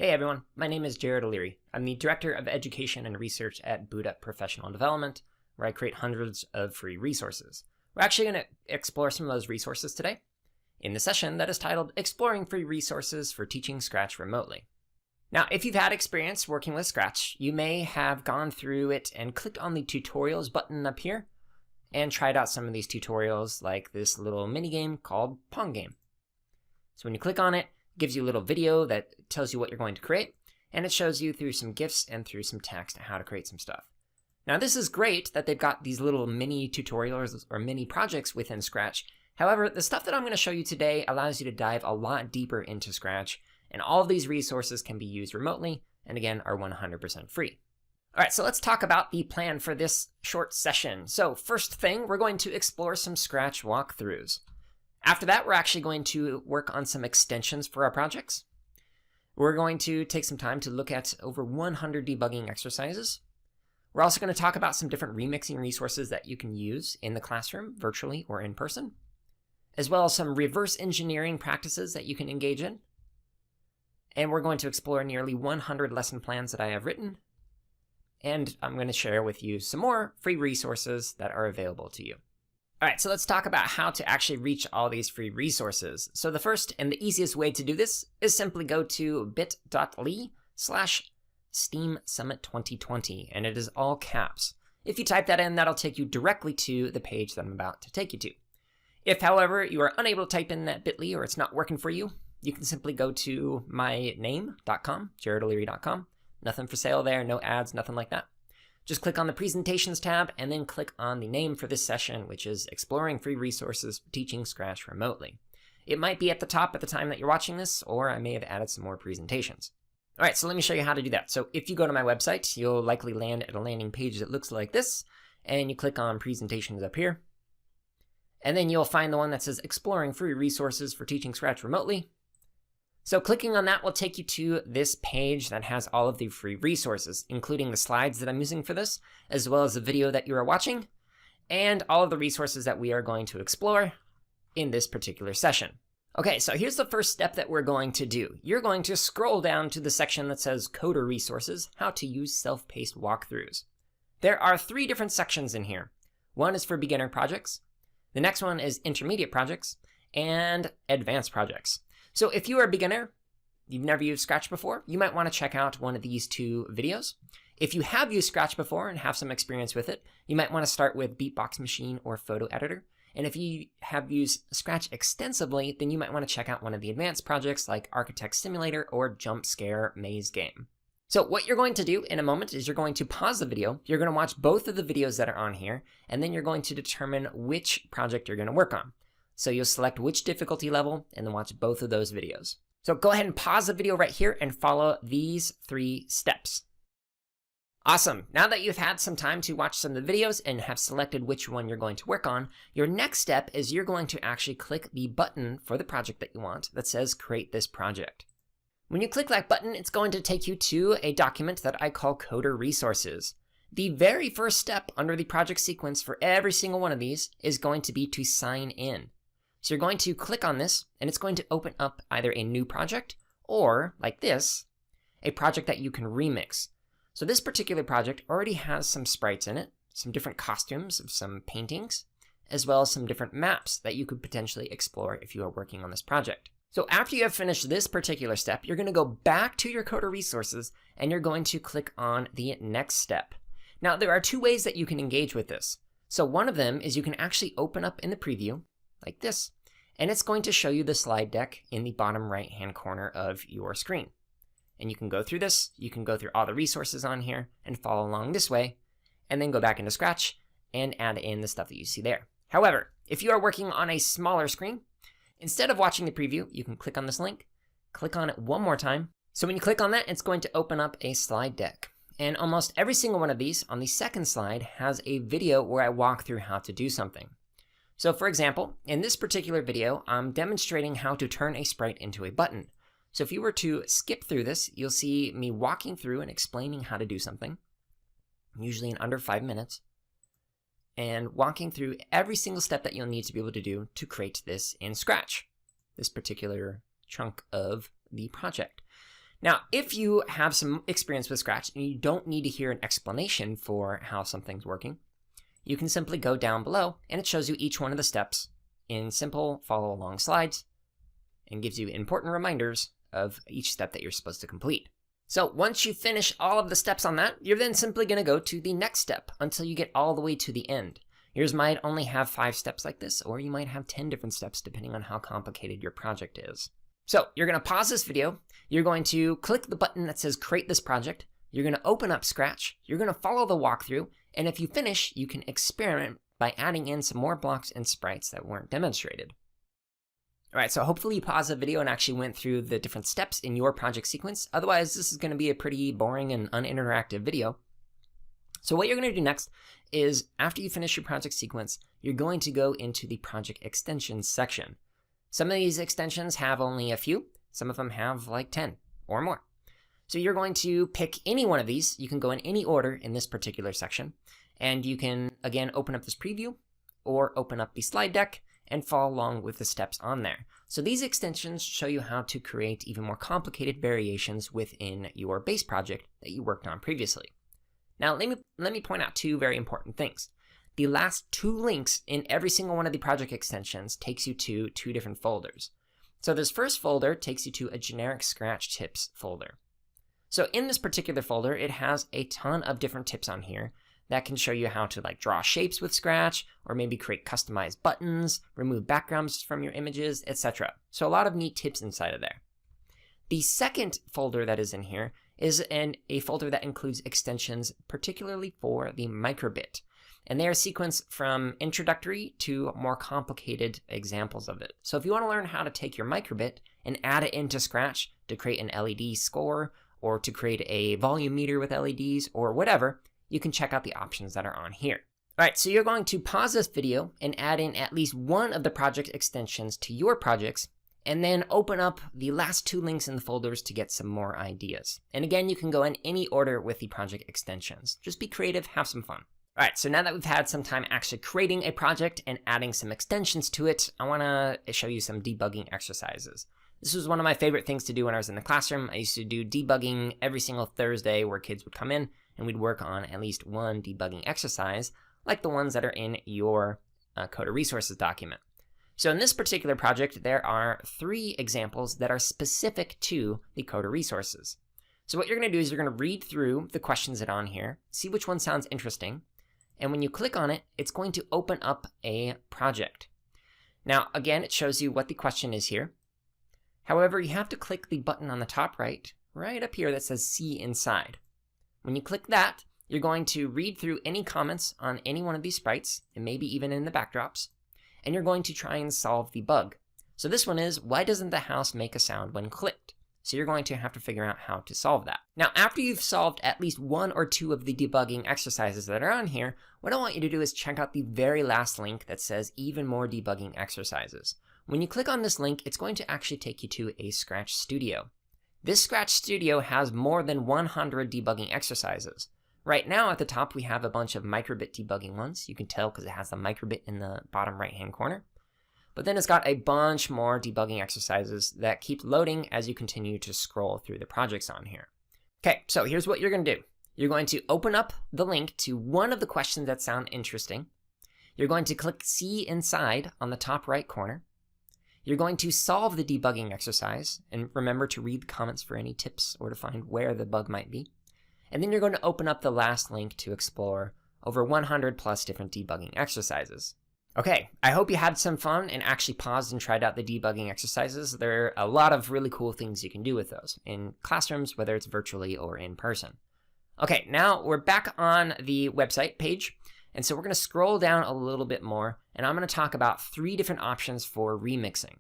Hey everyone, my name is Jared O'Leary. I'm the Director of Education and Research at Boot Up Professional Development, where I create hundreds of free resources. We're actually going to explore some of those resources today in the session that is titled Exploring Free Resources for Teaching Scratch Remotely. Now, if you've had experience working with Scratch, you may have gone through it and clicked on the tutorials button up here and tried out some of these tutorials like this little mini game called Pong Game. So when you click on it, it gives you a little video that tells you what you're going to create, and it shows you through some GIFs and through some text how to create some stuff. Now this is great that they've got these little mini tutorials or mini projects within Scratch. However, the stuff that I'm going to show you today allows you to dive a lot deeper into Scratch, and all of these resources can be used remotely and again are 100% free. All right, so let's talk about the plan for this short session. So first thing, we're going to explore some Scratch walkthroughs. After that, we're actually going to work on some extensions for our projects. We're going to take some time to look at over 100 debugging exercises. We're also going to talk about some different remixing resources that you can use in the classroom, virtually or in person, as well as some reverse engineering practices that you can engage in. And we're going to explore nearly 100 lesson plans that I have written. And I'm going to share with you some more free resources that are available to you. All right, so let's talk about how to actually reach all these free resources. So the first and the easiest way to do this is simply go to bit.ly/Steam Summit 2020, and it is all caps. If you type that in, that'll take you directly to the page that I'm about to take you to. If, however, you are unable to type in that bit.ly or it's not working for you, you can simply go to myname.com, jaredoleary.com. Nothing for sale there, no ads, nothing like that. Just click on the Presentations tab and then click on the name for this session, which is Exploring Free Resources for Teaching Scratch Remotely. It might be at the top at the time that you're watching this, or I may have added some more presentations. All right, so let me show you how to do that. So if you go to my website, you'll likely land at a landing page that looks like this, and you click on Presentations up here. And then you'll find the one that says Exploring Free Resources for Teaching Scratch Remotely. So clicking on that will take you to this page that has all of the free resources, including the slides that I'm using for this, as well as the video that you are watching, and all of the resources that we are going to explore in this particular session. Okay, so here's the first step that we're going to do. You're going to scroll down to the section that says Coder Resources, How to Use Self-Paced Walkthroughs. There are 3 different sections in here. One is for beginner projects, the next one is intermediate projects, and advanced projects. So if you are a beginner, you've never used Scratch before, you might want to check out one of these 2 videos. If you have used Scratch before and have some experience with it, you might want to start with Beatbox Machine or Photo Editor. And if you have used Scratch extensively, then you might want to check out one of the advanced projects like Architect Simulator or Jump Scare Maze Game. So what you're going to do in a moment is you're going to pause the video, you're going to watch both of the videos that are on here, and then you're going to determine which project you're going to work on. So you'll select which difficulty level and then watch both of those videos. So go ahead and pause the video right here and follow these 3 steps. Awesome. Now that you've had some time to watch some of the videos and have selected which one you're going to work on, your next step is you're going to actually click the button for the project that you want that says Create This Project. When you click that button, it's going to take you to a document that I call Coder Resources. The very first step under the project sequence for every single one of these is going to be to sign in. So you're going to click on this, and it's going to open up either a new project or, like this, a project that you can remix. So this particular project already has some sprites in it, some different costumes of some paintings, as well as some different maps that you could potentially explore if you are working on this project. So after you have finished this particular step, you're going to go back to your Coder Resources, and you're going to click on the next step. Now, there are 2 ways that you can engage with this. So one of them is you can actually open up in the preview, like this, and it's going to show you the slide deck in the bottom right-hand corner of your screen. And you can go through this, you can go through all the resources on here and follow along this way, and then go back into Scratch and add in the stuff that you see there. However, if you are working on a smaller screen, instead of watching the preview, you can click on this link, click on it one more time. So when you click on that, it's going to open up a slide deck. And almost every single one of these on the second slide has a video where I walk through how to do something. So for example, in this particular video, I'm demonstrating how to turn a sprite into a button. So if you were to skip through this, you'll see me walking through and explaining how to do something, usually in under 5 minutes, and walking through every single step that you'll need to be able to do to create this in Scratch, this particular chunk of the project. Now, if you have some experience with Scratch and you don't need to hear an explanation for how something's working, you can simply go down below and it shows you each one of the steps in simple follow along slides and gives you important reminders of each step that you're supposed to complete. So once you finish all of the steps on that, you're then simply going to go to the next step until you get all the way to the end. Yours might only have 5 steps like this, or you might have 10 different steps depending on how complicated your project is. So you're going to pause this video, you're going to click the button that says create this project, you're going to open up Scratch, you're going to follow the walkthrough, and if you finish, you can experiment by adding in some more blocks and sprites that weren't demonstrated. Alright, so hopefully you paused the video and actually went through the different steps in your project sequence. Otherwise, this is going to be a pretty boring and uninteractive video. So what you're going to do next is, after you finish your project sequence, you're going to go into the project extensions section. Some of these extensions have only a few, some of them have like 10 or more. So you're going to pick any one of these. You can go in any order in this particular section, and you can, again, open up this preview or open up the slide deck and follow along with the steps on there. So these extensions show you how to create even more complicated variations within your base project that you worked on previously. Now, let me point out 2 very important things. The last 2 links in every single one of the project extensions takes you to 2 different folders. So this first folder takes you to a generic Scratch tips folder. So in this particular folder, it has a ton of different tips on here that can show you how to like draw shapes with Scratch, or maybe create customized buttons, remove backgrounds from your images, etc. So a lot of neat tips inside of there. The second folder that is in here is a folder that includes extensions particularly for the microbit. And they are sequenced from introductory to more complicated examples of it. So if you want to learn how to take your microbit and add it into Scratch to create an LED score, or to create a volume meter with LEDs, or whatever, you can check out the options that are on here. Alright, so you're going to pause this video and add in at least one of the project extensions to your projects, and then open up the last 2 links in the folders to get some more ideas. And again, you can go in any order with the project extensions. Just be creative, have some fun. Alright, so now that we've had some time actually creating a project and adding some extensions to it, I want to show you some debugging exercises. This was one of my favorite things to do when I was in the classroom. I used to do debugging every single Thursday where kids would come in and we'd work on at least one debugging exercise, like the ones that are in your Coder Resources document. So in this particular project, there are 3 examples that are specific to the Coder Resources. So what you're going to do is you're going to read through the questions that are on here, see which one sounds interesting, and when you click on it, it's going to open up a project. Now, again, it shows you what the question is here. However, you have to click the button on the top right up here that says See Inside. When you click that, you're going to read through any comments on any one of these sprites, and maybe even in the backdrops, and you're going to try and solve the bug. So this one is, why doesn't the house make a sound when clicked? So you're going to have to figure out how to solve that. Now, after you've solved at least 1 or 2 of the debugging exercises that are on here, what I want you to do is check out the very last link that says Even More Debugging Exercises. When you click on this link, it's going to actually take you to a Scratch Studio. This Scratch Studio has more than 100 debugging exercises. Right now at the top we have a bunch of microbit debugging ones. You can tell because it has the microbit in the bottom right hand corner. But then it's got a bunch more debugging exercises that keep loading as you continue to scroll through the projects on here. Okay, so here's what you're going to do. You're going to open up the link to one of the questions that sound interesting. You're going to click See Inside on the top right corner. You're going to solve the debugging exercise, and remember to read the comments for any tips or to find where the bug might be. And then you're going to open up the last link to explore over 100 plus different debugging exercises. Okay, I hope you had some fun and actually paused and tried out the debugging exercises. There are a lot of really cool things you can do with those in classrooms, whether it's virtually or in person. Okay, now we're back on the website page. And so we're going to scroll down a little bit more, and I'm going to talk about 3 different options for remixing.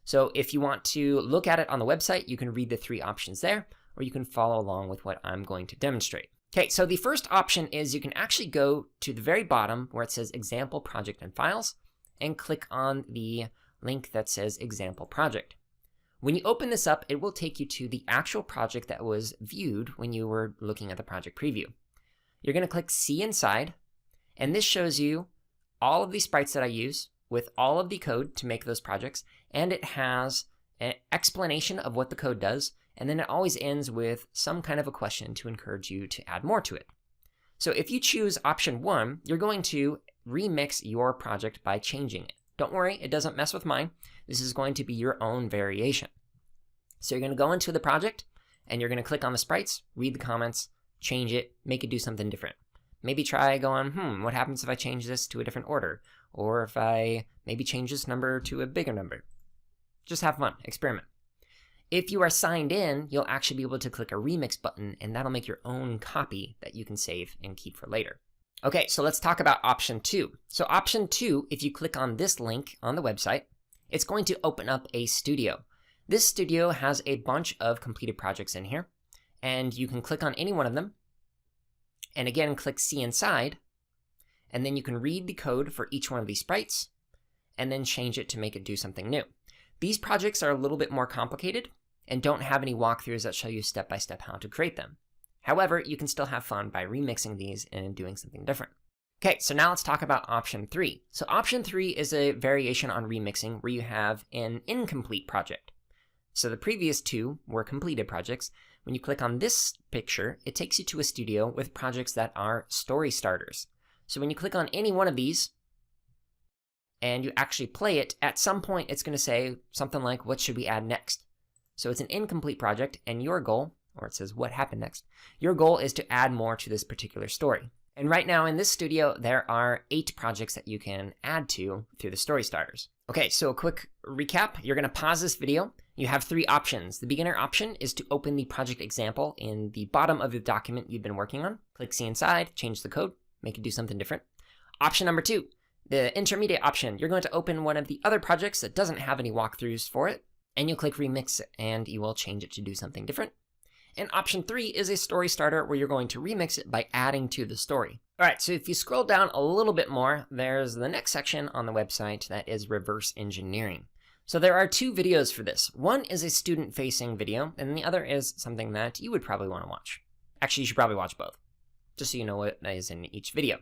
So if you want to look at it on the website, you can read the 3 options there, or you can follow along with what I'm going to demonstrate. Okay, so the first option is you can actually go to the very bottom where it says Example Project and Files, and click on the link that says Example Project. When you open this up, it will take you to the actual project that was viewed when you were looking at the project preview. You're going to click See Inside, and this shows you all of the sprites that I use with all of the code to make those projects, and it has an explanation of what the code does, and then it always ends with some kind of a question to encourage you to add more to it. So if you choose option 1, you're going to remix your project by changing it. Don't worry, it doesn't mess with mine. This is going to be your own variation. So you're going to go into the project, and you're going to click on the sprites, read the comments, change it, make it do something different. Maybe try going, what happens if I change this to a different order? Or if I maybe change this number to a bigger number? Just have fun, experiment. If you are signed in, you'll actually be able to click a remix button, and that'll make your own copy that you can save and keep for later. Okay, so let's talk about option 2. So option 2, if you click on this link on the website, it's going to open up a studio. This studio has a bunch of completed projects in here, and you can click on any one of them, and again, click See Inside, and then you can read the code for each one of these sprites, and then change it to make it do something new. These projects are a little bit more complicated, and don't have any walkthroughs that show you step-by-step how to create them. However, you can still have fun by remixing these and doing something different. Okay, so now let's talk about option 3. So option 3 is a variation on remixing where you have an incomplete project. So the previous 2 were completed projects. When you click on this picture, it takes you to a studio with projects that are story starters. So when you click on any one of these and you actually play it, at some point it's going to say something like, what should we add next? So it's an incomplete project, and your goal, or it says what happened next, your goal is to add more to this particular story. And right now in this studio, there are 8 projects that you can add to through the story starters. Okay, so a quick recap. You're going to pause this video. You have 3 options. The beginner option is to open the project example in the bottom of the document you've been working on. Click See Inside, change the code, make it do something different. Option number 2, the intermediate option. You're going to open one of the other projects that doesn't have any walkthroughs for it, and you'll click Remix, and you will change it to do something different. And option 3 is a story starter where you're going to remix it by adding to the story. All right, so if you scroll down a little bit more, there's the next section on the website that is reverse engineering. So there are 2 videos for this. One is a student-facing video, and the other is something that you would probably want to watch. Actually, you should probably watch both, just so you know what is in each video.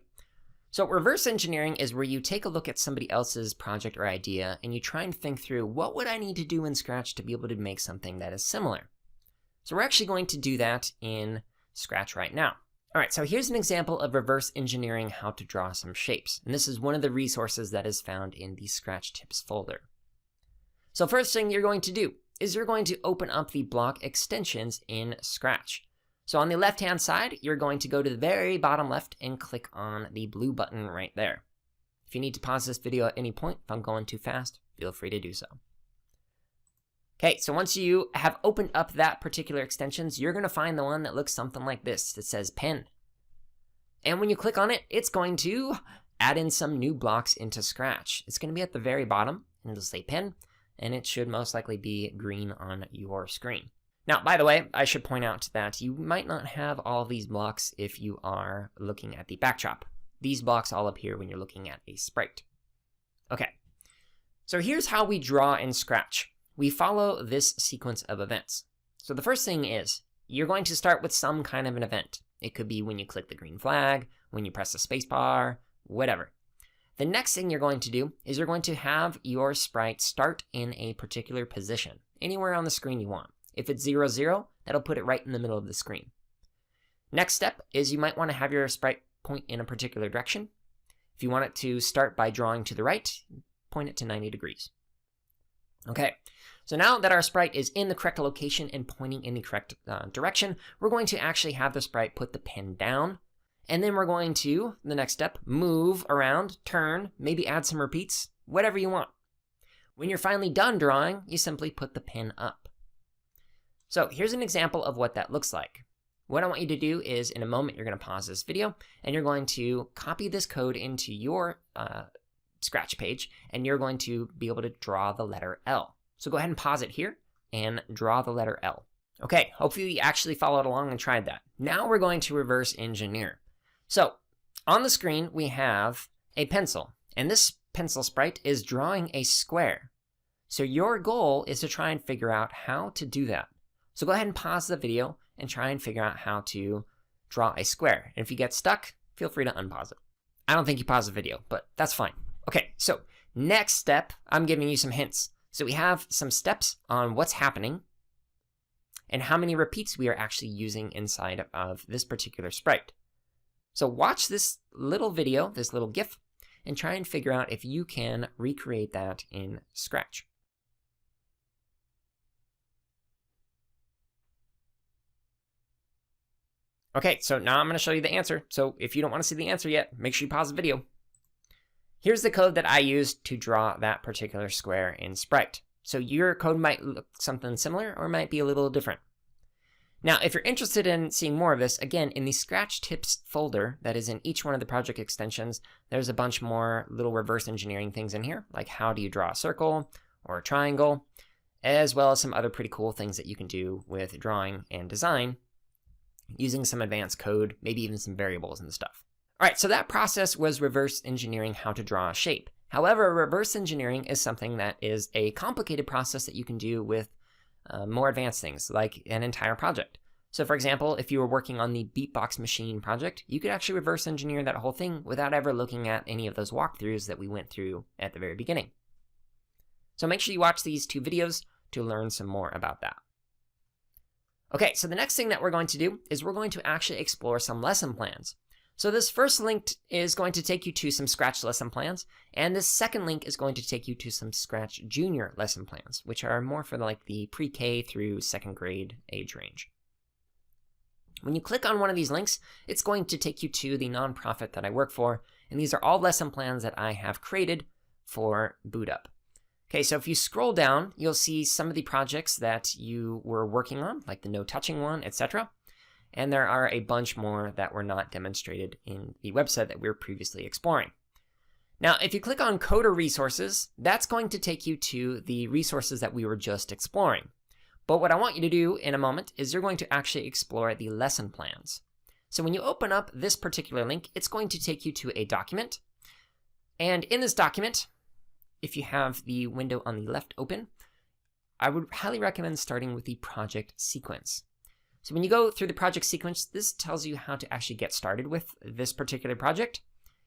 So reverse engineering is where you take a look at somebody else's project or idea, and you try and think through, what would I need to do in Scratch to be able to make something that is similar? So we're actually going to do that in Scratch right now. All right, so here's an example of reverse engineering how to draw some shapes. And this is one of the resources that is found in the Scratch Tips folder. So first thing you're going to do is you're going to open up the block extensions in Scratch. So on the left-hand side, you're going to go to the very bottom left and click on the blue button right there. If you need to pause this video at any point, if I'm going too fast, feel free to do so. Okay, so once you have opened up that particular extensions, you're going to find the one that looks something like this. It says pen. And when you click on it, it's going to add in some new blocks into Scratch. It's going to be at the very bottom, and it'll say pen, and it should most likely be green on your screen. Now, by the way, I should point out that you might not have all of these blocks if you are looking at the backdrop. These blocks all appear when you're looking at a sprite. Okay, so here's how we draw in Scratch. We follow this sequence of events. So the first thing is, you're going to start with some kind of an event. It could be when you click the green flag, when you press the space bar, whatever. The next thing you're going to do is you're going to have your sprite start in a particular position, anywhere on the screen you want. If it's 0, 0, that'll put it right in the middle of the screen. Next step is you might want to have your sprite point in a particular direction. If you want it to start by drawing to the right, point it to 90 degrees. Okay, so now that our sprite is in the correct location and pointing in the correct direction, we're going to actually have the sprite put the pen down, and then we're going to, the next step, move around, turn, maybe add some repeats, whatever you want. When you're finally done drawing, you simply put the pen up. So here's an example of what that looks like. What I want you to do is, in a moment, you're going to pause this video, and you're going to copy this code into your Scratch page, and you're going to be able to draw the letter L. So go ahead and pause it here and draw the letter L. Okay, hopefully you actually followed along and tried that. Now we're going to reverse engineer. So on the screen, we have a pencil, and this pencil sprite is drawing a square. So your goal is to try and figure out how to do that. So go ahead and pause the video and try and figure out how to draw a square. And if you get stuck, feel free to unpause it. I don't think you paused the video, but that's fine. Okay, so next step, I'm giving you some hints. So we have some steps on what's happening, and how many repeats we are actually using inside of this particular sprite. So watch this little video, this little GIF, and try and figure out if you can recreate that in Scratch. Okay, so now I'm going to show you the answer. So if you don't want to see the answer yet, make sure you pause the video. Here's the code that I used to draw that particular square in Sprite. So your code might look something similar or might be a little different. Now, if you're interested in seeing more of this, again, in the Scratch Tips folder that is in each one of the project extensions, there's a bunch more little reverse engineering things in here, like how do you draw a circle or a triangle, as well as some other pretty cool things that you can do with drawing and design using some advanced code, maybe even some variables and stuff. All right, so that process was reverse engineering how to draw a shape. However, reverse engineering is something that is a complicated process that you can do with more advanced things, like an entire project. So for example, if you were working on the Beatbox Machine project, you could actually reverse engineer that whole thing without ever looking at any of those walkthroughs that we went through at the very beginning. So make sure you watch these 2 videos to learn some more about that. Okay, so the next thing that we're going to do is we're going to actually explore some lesson plans. So this first link is going to take you to some Scratch lesson plans, and this second link is going to take you to some Scratch Junior lesson plans, which are more for like the pre-K through 2nd grade age range. When you click on one of these links, it's going to take you to the nonprofit that I work for, and these are all lesson plans that I have created for Boot Up. Okay, so if you scroll down, you'll see some of the projects that you were working on, like the no touching one, etc. And there are a bunch more that were not demonstrated in the website that we were previously exploring. Now, if you click on Coder Resources, that's going to take you to the resources that we were just exploring. But what I want you to do in a moment is you're going to actually explore the lesson plans. So when you open up this particular link, it's going to take you to a document. And in this document, if you have the window on the left open, I would highly recommend starting with the project sequence. So when you go through the project sequence, this tells you how to actually get started with this particular project.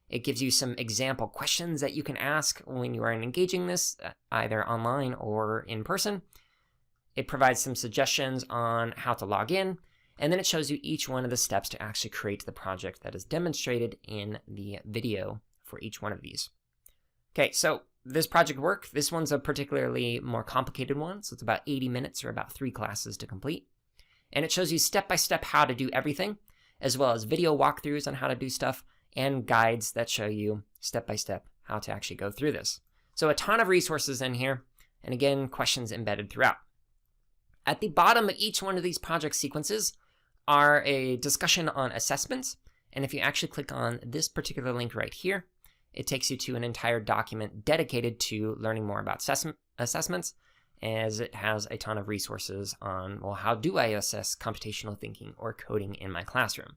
It gives you some example questions that you can ask when you are engaging this, either online or in person. It provides some suggestions on how to log in, and then it shows you each one of the steps to actually create the project that is demonstrated in the video for each one of these. Okay, so this project work, this one's a particularly more complicated one, so it's about 80 minutes or about 3 classes to complete. And it shows you step-by-step how to do everything, as well as video walkthroughs on how to do stuff, and guides that show you step-by-step how to actually go through this. So a ton of resources in here, and again, questions embedded throughout. At the bottom of each one of these project sequences are a discussion on assessments, and if you actually click on this particular link right here, it takes you to an entire document dedicated to learning more about assessments, as it has a ton of resources on, well, how do I assess computational thinking or coding in my classroom?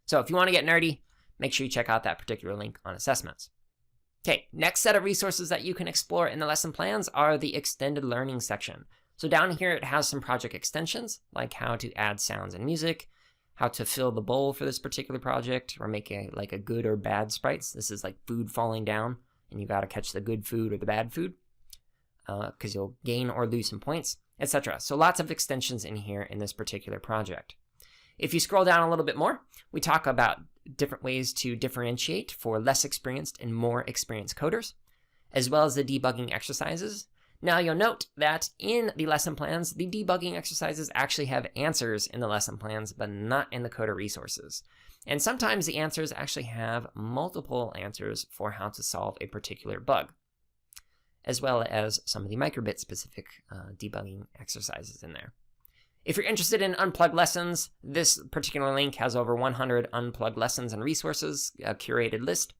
So if you want to get nerdy, make sure you check out that particular link on assessments. Okay, next set of resources that you can explore in the lesson plans are the extended learning section. So down here it has some project extensions, like how to add sounds and music, how to fill the bowl for this particular project, or make a good or bad sprites. This is like food falling down, and you got to catch the good food or the bad food, because you'll gain or lose some points, etc. So lots of extensions in here in this particular project. If you scroll down a little bit more, we talk about different ways to differentiate for less experienced and more experienced coders, as well as the debugging exercises. Now you'll note that in the lesson plans, the debugging exercises actually have answers in the lesson plans, but not in the coder resources. And sometimes the answers actually have multiple answers for how to solve a particular bug, as well as some of the microbit specific debugging exercises in there. If you're interested in unplugged lessons, this particular link has over 100 unplugged lessons and resources, a curated list.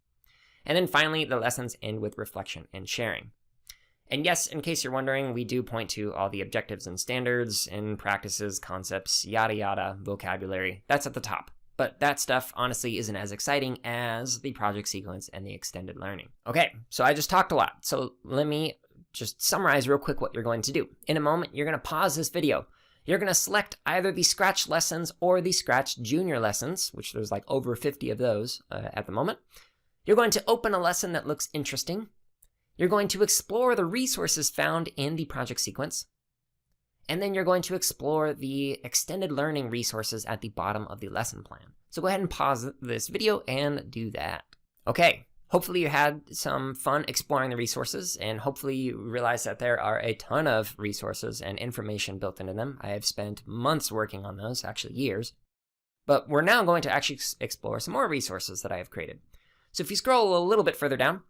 And then finally, the lessons end with reflection and sharing. And yes, in case you're wondering, we do point to all the objectives and standards and practices, concepts, yada yada, vocabulary. That's at the top. But that stuff honestly isn't as exciting as the project sequence and the extended learning. Okay, so I just talked a lot. So let me just summarize real quick what you're going to do. In a moment, you're going to pause this video. You're going to select either the Scratch lessons or the Scratch Junior lessons, which there's like over 50 of those at the moment. You're going to open a lesson that looks interesting. You're going to explore the resources found in the project sequence. and then you're going to explore the extended learning resources at the bottom of the lesson plan. So go ahead and pause this video and do that. Okay, hopefully you had some fun exploring the resources, and hopefully you realize that there are a ton of resources and information built into them. I have spent months working on those, actually years. But we're now going to actually explore some more resources that I have created. So if you scroll a little bit further down,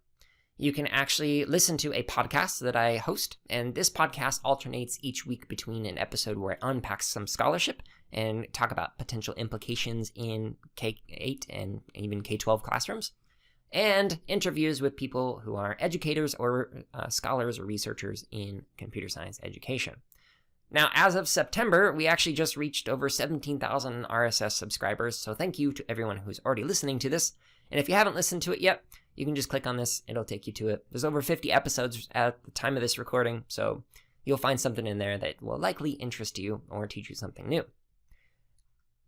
you can actually listen to a podcast that I host, and this podcast alternates each week between an episode where I unpack some scholarship and talk about potential implications in K-8 and even K-12 classrooms, and interviews with people who are educators or scholars or researchers in computer science education. Now, as of September, we actually just reached over 17,000 RSS subscribers, so thank you to everyone who's already listening to this. And if you haven't listened to it yet, you can just click on this, it'll take you to it. There's over 50 episodes at the time of this recording, so you'll find something in there that will likely interest you or teach you something new.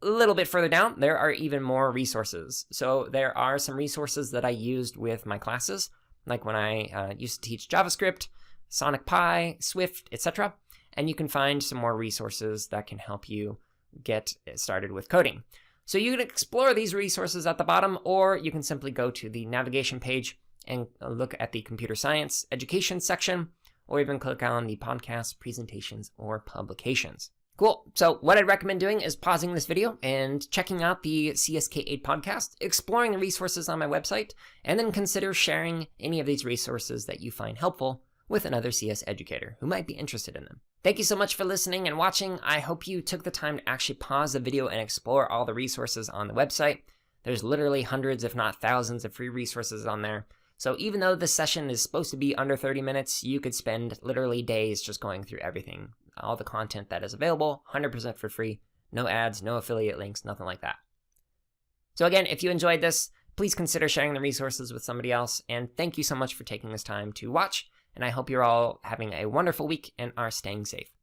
A little bit further down, there are even more resources. So there are some resources that I used with my classes, like when I used to teach JavaScript, Sonic Pi, Swift, etc. And you can find some more resources that can help you get started with coding. So you can explore these resources at the bottom, or you can simply go to the navigation page and look at the computer science education section, or even click on the podcast, presentations, or publications. Cool. So what I'd recommend doing is pausing this video and checking out the CSK8 podcast, exploring the resources on my website, and then consider sharing any of these resources that you find helpful with another CS educator who might be interested in them. Thank you so much for listening and watching. I hope you took the time to actually pause the video and explore all the resources on the website. There's literally hundreds, if not thousands, of free resources on there. So even though this session is supposed to be under 30 minutes, you could spend literally days just going through everything. All the content that is available, 100% for free. No ads, no affiliate links, nothing like that. So again, if you enjoyed this, please consider sharing the resources with somebody else. And thank you so much for taking this time to watch. And I hope you're all having a wonderful week and are staying safe.